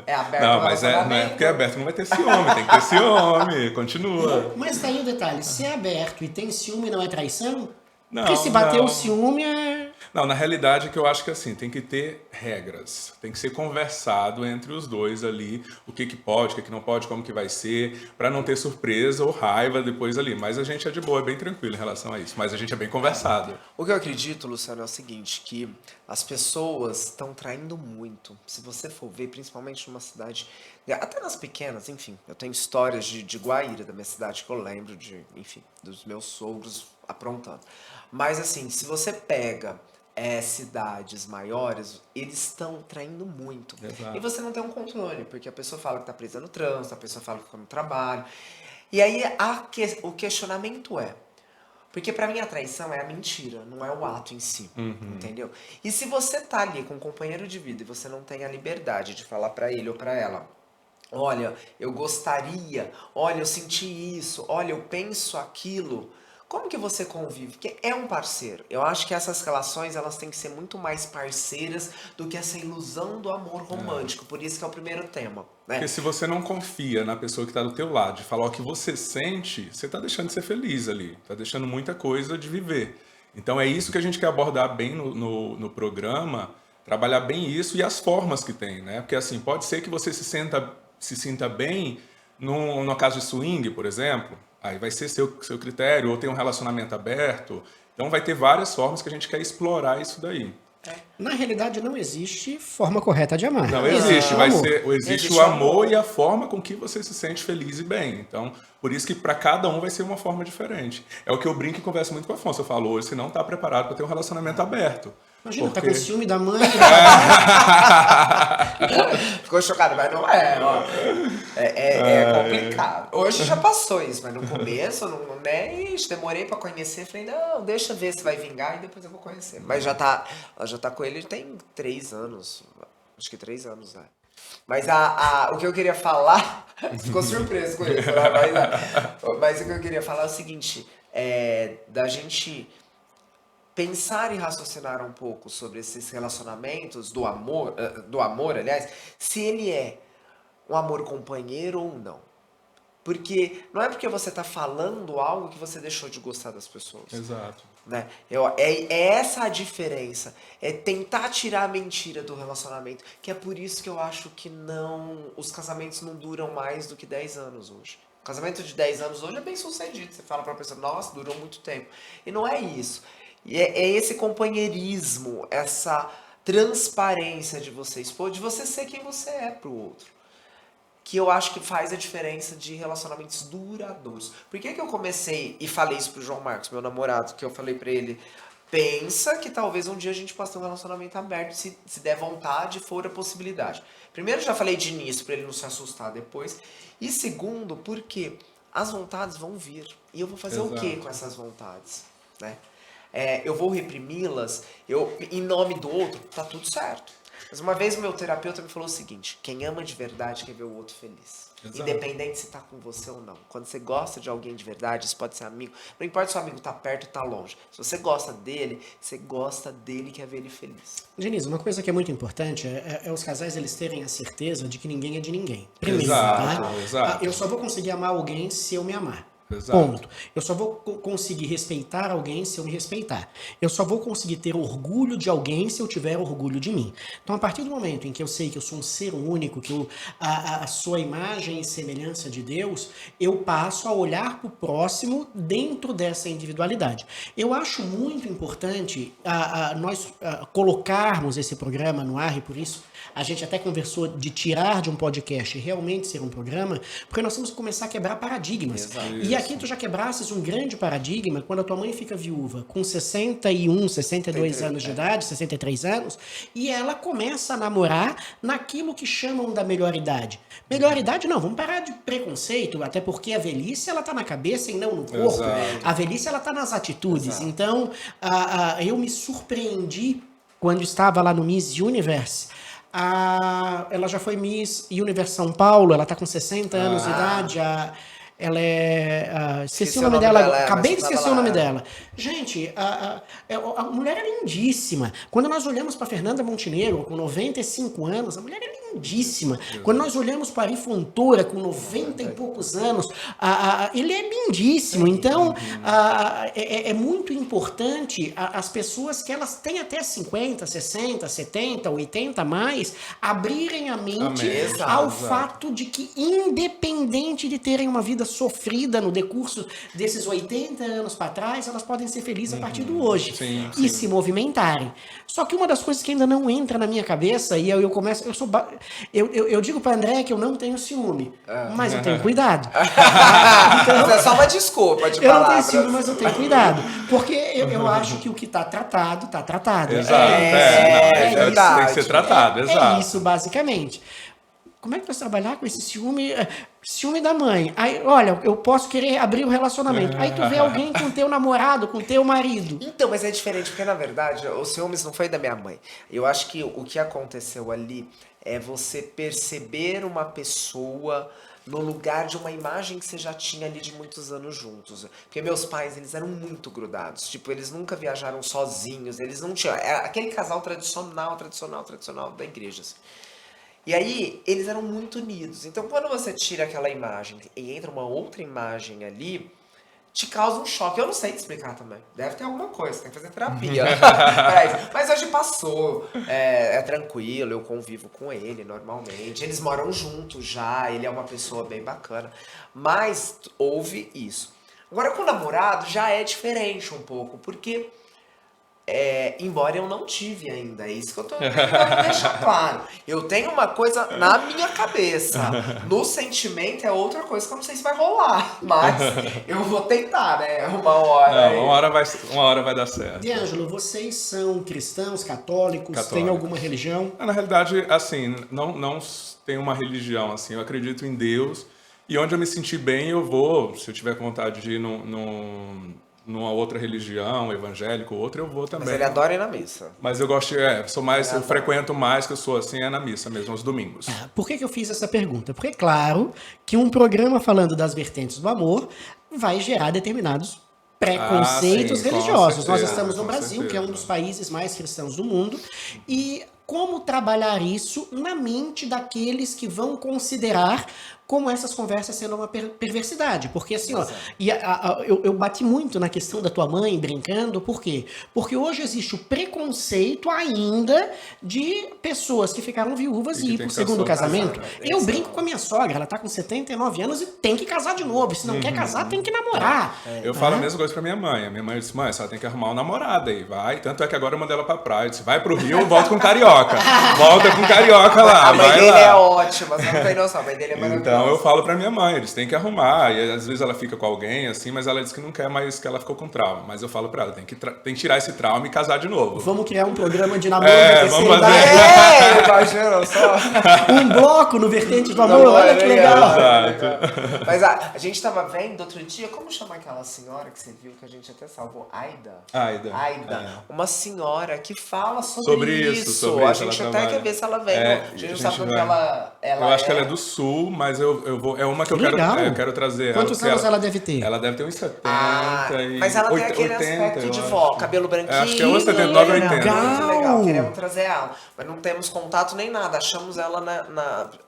É aberto Não, o mas não é relacionamento. porque é aberto, não vai ter ciúme, tem que ter ciúme, continua. Mas tá aí o detalhe, se é aberto e tem ciúme não é traição? Não, Porque se bater não. o ciúme é... Não, na realidade é que eu acho que assim, tem que ter regras, tem que ser conversado entre os dois ali, o que pode, o que não pode, como que vai ser, pra não ter surpresa ou raiva depois ali. Mas a gente é de boa, é bem tranquilo em relação a isso, mas a gente é bem conversado. O que eu acredito, Luciano, é o seguinte, que as pessoas estão traindo muito. Se você for ver, principalmente numa cidade, até nas pequenas, enfim, eu tenho histórias de Guaíra, da minha cidade, que eu lembro enfim, dos meus sogros aprontando. Mas assim, se você pega cidades maiores, eles estão traindo muito. Exato. E você não tem um controle, porque a pessoa fala que tá presa no trânsito, a pessoa fala que tá no trabalho. E aí o questionamento é, porque pra mim a traição é a mentira, não é o ato em si, entendeu? E se você tá ali com um companheiro de vida e você não tem a liberdade de falar pra ele ou pra ela, olha, eu gostaria, olha, eu senti isso, olha, eu penso aquilo, como que você convive? Porque é um parceiro. Eu acho que essas relações, elas têm que ser muito mais parceiras do que essa ilusão do amor romântico. Por isso que é o primeiro tema, né? Porque se você não confia na pessoa que está do teu lado, de falar o que você sente, você está deixando de ser feliz ali, está deixando muita coisa de viver. Então é isso que a gente quer abordar bem no programa, trabalhar bem isso e as formas que tem, né? Porque assim, pode ser que você se sinta bem numa casa de swing, por exemplo, aí vai ser seu critério, ou tem um relacionamento aberto. Então vai ter várias formas que a gente quer explorar isso daí. Na realidade não existe forma correta de amar. Não existe, amor. existe o amor e a forma com que você se sente feliz e bem. Então, por isso que para cada um vai ser uma forma diferente. É o que eu brinco e converso muito com o Afonso. Eu falo, hoje você não está preparado para ter um relacionamento aberto. Imagina, tá com ciúme da mãe. Ficou chocado, mas não é, ó. É complicado. Hoje já passou isso, mas no começo, né? Ixi, demorei pra conhecer. Falei, não, deixa eu ver se vai vingar e depois eu vou conhecer. Mas ela já tá com ele tem 3 anos. Acho que 3 anos, né? Mas o que eu queria falar... Ficou surpreso com isso, né? Mas o que eu queria falar é o seguinte, da gente pensar e raciocinar um pouco sobre esses relacionamentos do amor, aliás, se ele é um amor companheiro ou não. Porque não é porque você tá falando algo que você deixou de gostar das pessoas. Exato. Né? É essa a diferença. É tentar tirar a mentira do relacionamento. Que é por isso que eu acho que os casamentos não duram mais do que 10 anos hoje. O casamento de 10 anos hoje é bem sucedido. Você fala pra pessoa, nossa, durou muito tempo. E não é isso. E é esse companheirismo, essa transparência de você expor, de você ser quem você é pro outro, que eu acho que faz a diferença de relacionamentos duradouros. Por que eu comecei e falei isso pro João Marcos, meu namorado, que eu falei pra ele, pensa que talvez um dia a gente possa ter um relacionamento aberto, se der vontade, for a possibilidade. Primeiro, já falei de início, pra ele não se assustar depois. E segundo, porque as vontades vão vir. E eu vou fazer o quê com essas vontades? Né? Eu vou reprimi-las, em nome do outro, tá tudo certo. Mas uma vez o meu terapeuta me falou o seguinte, quem ama de verdade quer ver o outro feliz. Exato. Independente se tá com você ou não. Quando você gosta de alguém de verdade, isso pode ser amigo, não importa se o amigo tá perto ou tá longe. Se você gosta dele, você gosta dele e quer ver ele feliz. Denise, uma coisa que é muito importante é os casais eles terem a certeza de que ninguém é de ninguém. Primeiro, exato, tá? Exato. Eu só vou conseguir amar alguém se eu me amar. Exato. Ponto. Eu só vou conseguir respeitar alguém se eu me respeitar. Eu só vou conseguir ter orgulho de alguém se eu tiver orgulho de mim. Então, a partir do momento em que eu sei que eu sou um ser único, que a sua imagem e semelhança de Deus, eu passo a olhar para o próximo dentro dessa individualidade. Eu acho muito importante nós colocarmos esse programa no ar, e por isso a gente até conversou de tirar de um podcast e realmente ser um programa, porque nós temos que começar a quebrar paradigmas. Exato. E aqui tu já quebrasses um grande paradigma quando a tua mãe fica viúva com 61, 62 anos de idade, 63 anos, e ela começa a namorar naquilo que chamam da melhor idade. Melhor idade não, vamos parar de preconceito, até porque a velhice ela tá na cabeça e não no corpo. Exato. A velhice ela tá nas atitudes. Exato. Então, eu me surpreendi quando estava lá no Miss Universe. Ela já foi Miss Universe São Paulo, ela tá com 60 anos de idade, ela esqueci o nome dela, acabei de esquecer o nome dela. Gente, a mulher é lindíssima. Quando nós olhamos para Fernanda Montenegro, com 95 anos, a mulher é lindíssima. Quando nós olhamos para Ari Fontoura, com 90 e poucos anos, ele é lindíssimo. Então, é muito importante as pessoas que elas têm até 50, 60, 70, 80 mais, abrirem a mente ao fato de que, independente de terem uma vida sofrida no decurso desses 80 anos para trás, elas podem ser felizes a partir do hoje e se movimentarem. Só que uma das coisas que ainda não entra na minha cabeça, e eu começo, eu digo para André que eu não tenho ciúme, mas eu tenho cuidado. Então, é só uma desculpa de eu palavras. não tenho ciúme, mas eu tenho cuidado, porque eu acho que o que tá tratado, tá tratado. Exato. É verdade. Tem que ser tratado, exato. É isso, basicamente. Como é que vai trabalhar com esse ciúme? Ciúme da mãe. Aí, olha, eu posso querer abrir o relacionamento. Aí tu vê alguém com teu namorado, com teu marido. Então, mas é diferente, porque na verdade, os ciúmes não foi da minha mãe. Eu acho que o que aconteceu ali é você perceber uma pessoa no lugar de uma imagem que você já tinha ali de muitos anos juntos. Porque meus pais, eles eram muito grudados. Tipo, eles nunca viajaram sozinhos, eles não tinham... Era aquele casal tradicional da igreja, assim. E aí, eles eram muito unidos. Então, quando você tira aquela imagem e entra uma outra imagem ali, te causa um choque. Eu não sei te explicar também. Deve ter alguma coisa, tem que fazer terapia. Mas hoje passou, é tranquilo, eu convivo com ele normalmente. Eles moram juntos já, ele é uma pessoa bem bacana. Mas houve isso. Agora, com o namorado, já é diferente um pouco, porque... embora eu não tive ainda, é isso que eu tô tentando deixar claro. Eu tenho uma coisa na minha cabeça. No sentimento é outra coisa que eu não sei se vai rolar. Mas eu vou tentar, né? Uma hora. Não, uma hora vai dar certo. D'Angelo, vocês são cristãos, católicos, têm alguma religião? Na realidade, assim, não tenho uma religião, assim, eu acredito em Deus. E onde eu me sentir bem, eu vou, se eu tiver vontade de ir numa outra religião, evangélico, outra, eu vou também. Mas ele adora ir na missa. Mas eu gosto, eu frequento mais, que eu sou assim, na missa mesmo, aos domingos. Por que eu fiz essa pergunta? Porque é claro que um programa falando das vertentes do amor vai gerar determinados preconceitos religiosos. Nós estamos no Brasil, que é um dos países mais cristãos do mundo, e como trabalhar isso na mente daqueles que vão considerar como essas conversas sendo uma perversidade. Porque assim, ó, eu bati muito na questão da tua mãe brincando, por quê? Porque hoje existe o preconceito ainda de pessoas que ficaram viúvas e ir pro segundo casamento. Eu brinco com a minha sogra, ela tá com 79 anos e tem que casar de novo. Se não quer casar, tem que namorar. Eu falo a mesma coisa pra minha mãe. A minha mãe disse, mãe, você tem que arrumar um namorado aí, vai. Tanto é que agora eu mandei ela pra praia. Eu disse, vai pro Rio, volta com carioca. Volta com carioca lá, a mãe vai dele lá. é ótima, você não tem noção, a mãe dele é maravilhosa. Então eu falo pra minha mãe, eles têm que arrumar. E às vezes ela fica com alguém, assim, mas ela diz que não quer mais, que ela ficou com trauma. Mas eu falo pra ela, tem que tirar esse trauma e casar de novo. Vamos criar um programa de namoro vamos fazer. Imagina só. Um bloco no Vertente do Amor, olha que legal. Exato. Mas a gente tava vendo outro dia, como chama aquela senhora que você viu que a gente até salvou? Aida. Uma senhora que fala sobre isso. A gente até quer ver se ela vem. A gente não sabe onde ela eu acho que ela é do Sul, mas eu vou. É uma que eu quero trazer. Quantos anos ela deve ter? Ela deve ter uns 70 mas ela tem aquele aspecto de vó, cabelo branquinho. Acho que é uns 79, 80. Muito legal, queremos trazer ela. Mas não temos contato nem nada. Achamos ela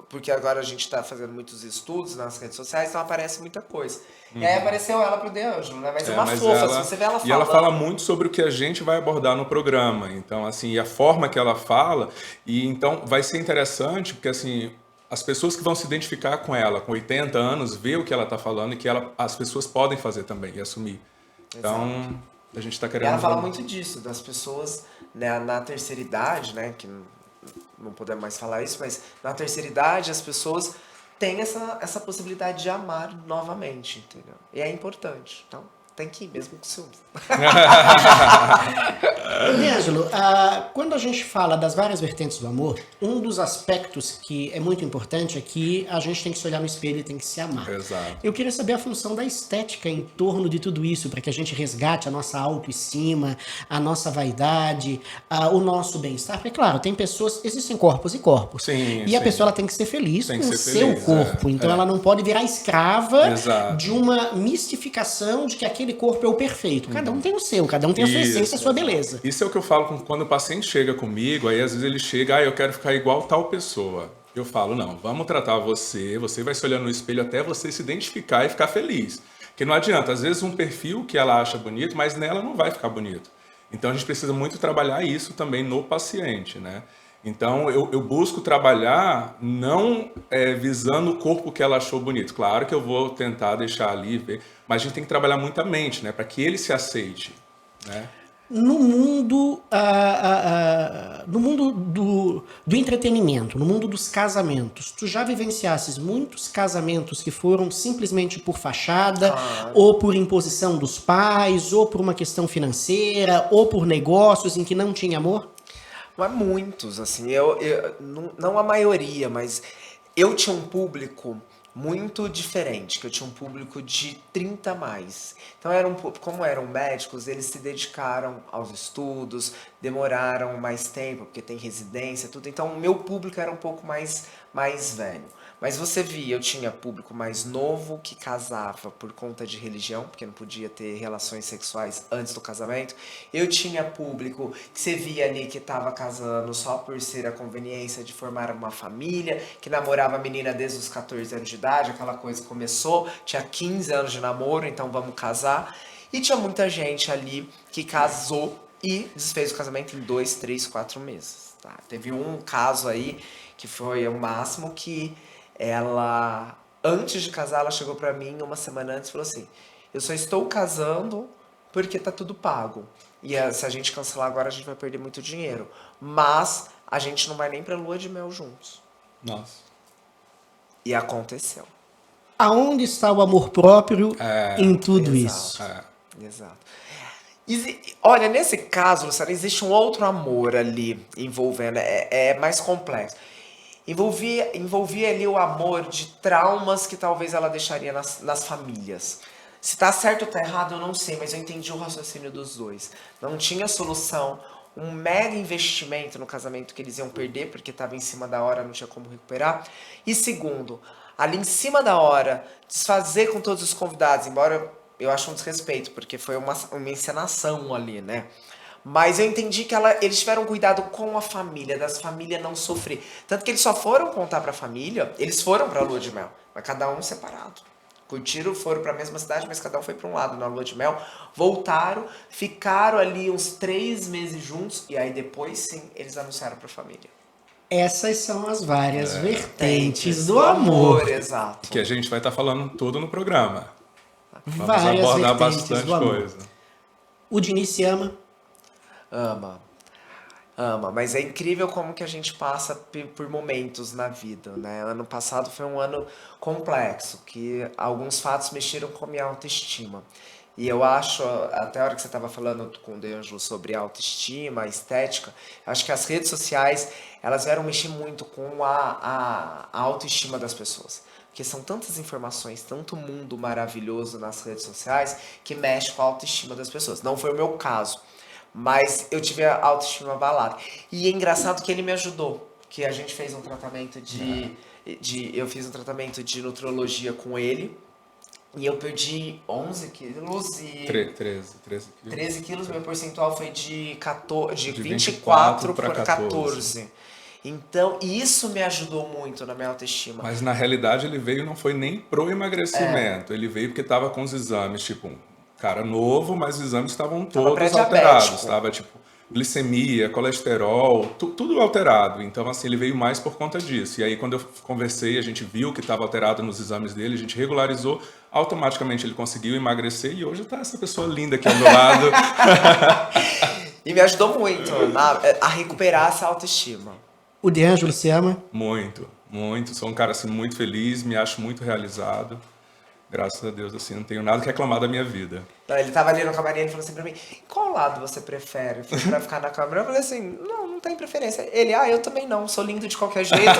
porque agora a gente tá fazendo muitos estudos nas redes sociais, então aparece muita coisa. E aí apareceu ela pro De Ângelo, né? Mas uma fofa, se você vê ela falando. E ela fala muito sobre o que a gente vai abordar no programa. Então, assim, e a forma que ela fala. E então vai ser interessante, porque assim, as pessoas que vão se identificar com ela, com 80 anos, ver o que ela tá falando e que as pessoas podem fazer também e assumir. Então, a gente tá querendo. E ela fala muito disso, das pessoas, né, na terceira idade, né? Que não podemos mais falar isso, mas na terceira idade as pessoas têm essa possibilidade de amar novamente, entendeu? E é importante. Então, tem que ir mesmo com ciúmes. De Ângelo, quando a gente fala das várias vertentes do amor, um dos aspectos que é muito importante é que a gente tem que se olhar no espelho e tem que se amar. Exato. Eu queria saber a função da estética em torno de tudo isso, para que a gente resgate a nossa autoestima, a nossa vaidade, o nosso bem-estar. Porque, claro, tem pessoas, existem corpos e corpos. Sim, e a pessoa ela tem que ser feliz tem com o ser seu feliz, corpo. Então ela não pode virar escrava Exato. de uma mistificação de que aquele corpo é o perfeito. Cada um tem o seu, cada um tem a sua essência, a sua beleza. Isso é o que eu falo quando o paciente chega comigo, aí às vezes ele chega, eu quero ficar igual tal pessoa. Eu falo, não, vamos tratar você vai se olhando no espelho até você se identificar e ficar feliz. Porque não adianta, às vezes um perfil que ela acha bonito, mas nela não vai ficar bonito. Então a gente precisa muito trabalhar isso também no paciente, né? Então eu busco trabalhar não visando o corpo que ela achou bonito. Claro que eu vou tentar deixar ali, ver, mas a gente tem que trabalhar muito a mente, né? Para que ele se aceite, né? No mundo, no mundo do entretenimento, no mundo dos casamentos, tu já vivenciasses muitos casamentos que foram simplesmente por fachada, ou por imposição dos pais, ou por uma questão financeira, ou por negócios em que não tinha amor? Mas muitos, assim, não a maioria, mas eu tinha um público muito diferente, que eu tinha um público de 30 a mais. Então, como eram médicos, eles se dedicaram aos estudos, demoraram mais tempo, porque tem residência, tudo. Então, o meu público era um pouco mais velho. Mas você via, eu tinha público mais novo que casava por conta de religião, porque não podia ter relações sexuais antes do casamento. Eu tinha público que você via ali que estava casando só por ser a conveniência de formar uma família, que namorava a menina desde os 14 anos de idade, aquela coisa começou, tinha 15 anos de namoro, então vamos casar. E tinha muita gente ali que casou e desfez o casamento em 2, 3, 4 meses. Tá? Teve um caso aí que foi o máximo que ela, antes de casar, ela chegou pra mim uma semana antes e falou assim: eu só estou casando porque tá tudo pago. E se a gente cancelar agora, a gente vai perder muito dinheiro. Mas a gente não vai nem pra lua de mel juntos. Nossa. E aconteceu. Aonde está o amor próprio em tudo isso? Exato. Olha, nesse caso, Luciana, existe um outro amor ali envolvendo, é mais complexo. Envolvia ali o amor de traumas que talvez ela deixaria nas famílias. Se tá certo ou tá errado, eu não sei, mas eu entendi o raciocínio dos dois. Não tinha solução, um mega investimento no casamento que eles iam perder, porque estava em cima da hora, não tinha como recuperar. E segundo, ali em cima da hora, desfazer com todos os convidados, embora eu ache um desrespeito, porque foi uma encenação ali, né? Mas eu entendi que eles tiveram cuidado com a família, das famílias não sofrer. Tanto que eles só foram contar pra família, eles foram pra lua de mel, mas cada um separado. Curtiram, foram pra mesma cidade, mas cada um foi pra um lado na lua de mel. Voltaram, ficaram ali uns 3 meses juntos, e aí depois sim, eles anunciaram pra família. Essas são as várias vertentes do amor. Exato. Que a gente vai estar falando tudo no programa. Vamos Várias abordar vertentes bastante do amor. coisa. O Diniz se ama. Ama, mas é incrível como que a gente passa por momentos na vida, né? Ano passado foi um ano complexo, que alguns fatos mexeram com a minha autoestima. E eu acho, até a hora que você estava falando com o D'Angelo sobre autoestima, estética, acho que as redes sociais, elas vieram mexer muito com a autoestima das pessoas. Porque são tantas informações, tanto mundo maravilhoso nas redes sociais, que mexe com a autoestima das pessoas. Não foi o meu caso. Mas eu tive a autoestima abalada. E é engraçado que ele me ajudou. Que a gente fez um tratamento eu fiz um tratamento de nutrologia com ele. E eu perdi 11 quilos e... 13 quilos. 13 quilos, meu percentual foi de 24 24 por para 14. Então, isso me ajudou muito na minha autoestima. Mas na realidade ele veio não foi nem pro emagrecimento. Ele veio porque estava com os exames, tipo, um cara novo, mas os exames estavam todos alterados. Estava, tipo, glicemia, colesterol, tudo alterado. Então, assim, ele veio mais por conta disso. E aí, quando eu conversei, a gente viu que estava alterado nos exames dele, a gente regularizou, automaticamente ele conseguiu emagrecer e hoje tá essa pessoa linda aqui ao meu lado. E me ajudou muito a recuperar essa autoestima. O D'Angelo se ama. Muito, muito. Sou um cara, assim, muito feliz, me acho muito realizado. Graças a Deus, assim, não tenho nada que reclamar da minha vida. Ele tava ali no camarim e falou assim pra mim, qual lado você prefere? Pra ficar na câmera? Eu falei assim, não tem preferência. Ele, eu também não, sou lindo de qualquer jeito.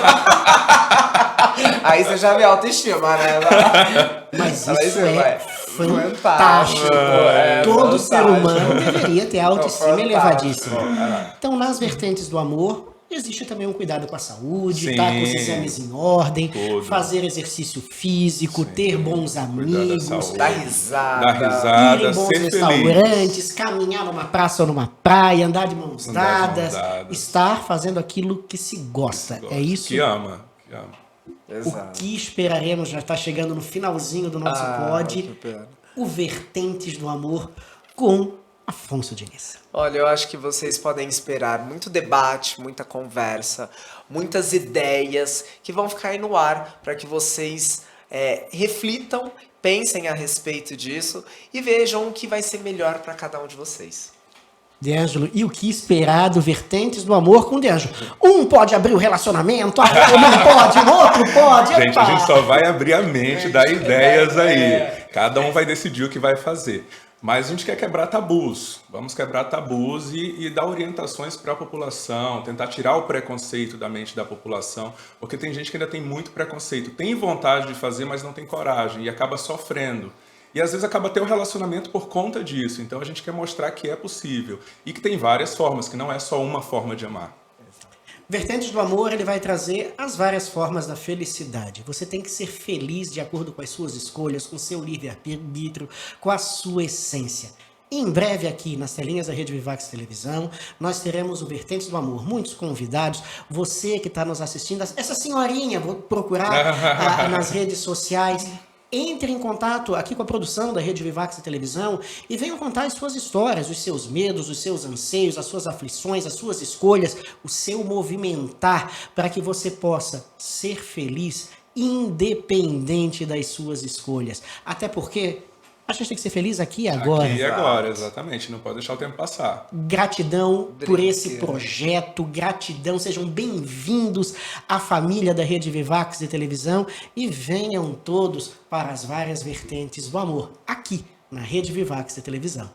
Aí você já vê a autoestima, né? Mas Aí isso você é vai, fantástico. Todo ser humano deveria ter a autoestima elevadíssima. Então, nas vertentes do amor, existe também um cuidado com a saúde, estar com os exames em ordem, fazer exercício físico, ter bons amigos, dar risada, ir em bons restaurantes, caminhar numa praça ou numa praia, andar de mãos dadas, estar fazendo aquilo que se gosta. É isso? Que ama. O que esperaremos, já está chegando no finalzinho do nosso pod, o Vertentes do Amor com Afonso Diniz. Olha, eu acho que vocês podem esperar muito debate, muita conversa, muitas ideias que vão ficar aí no ar para que vocês reflitam, pensem a respeito disso e vejam o que vai ser melhor para cada um de vocês. D'Angelo, e o que esperar do Vertentes do Amor com D'Angelo? Um pode abrir o relacionamento, não pode, o outro pode. Gente, a gente só vai abrir a mente, dar ideias aí. Cada um vai decidir o que vai fazer. Mas a gente quer quebrar tabus. Vamos quebrar tabus e dar orientações para a população, tentar tirar o preconceito da mente da população, porque tem gente que ainda tem muito preconceito, tem vontade de fazer, mas não tem coragem e acaba sofrendo. E às vezes acaba tendo um relacionamento por conta disso. Então a gente quer mostrar que é possível e que tem várias formas, que não é só uma forma de amar. Vertentes do Amor, ele vai trazer as várias formas da felicidade. Você tem que ser feliz de acordo com as suas escolhas, com o seu livre-arbítrio, com a sua essência. E em breve aqui nas telinhas da Rede Vivax Televisão, nós teremos o Vertentes do Amor. Muitos convidados, você que está nos assistindo, essa senhorinha, vou procurar nas redes sociais. Entre em contato aqui com a produção da Rede Vivax Televisão e venham contar as suas histórias, os seus medos, os seus anseios, as suas aflições, as suas escolhas, o seu movimentar para que você possa ser feliz independente das suas escolhas. Até porque a gente tem que ser feliz aqui e agora. Aqui e agora, exatamente. Não pode deixar o tempo passar. Gratidão por esse projeto, gratidão, sejam bem-vindos à família da Rede Vivax de Televisão e venham todos para as várias vertentes do amor, aqui na Rede Vivax de Televisão.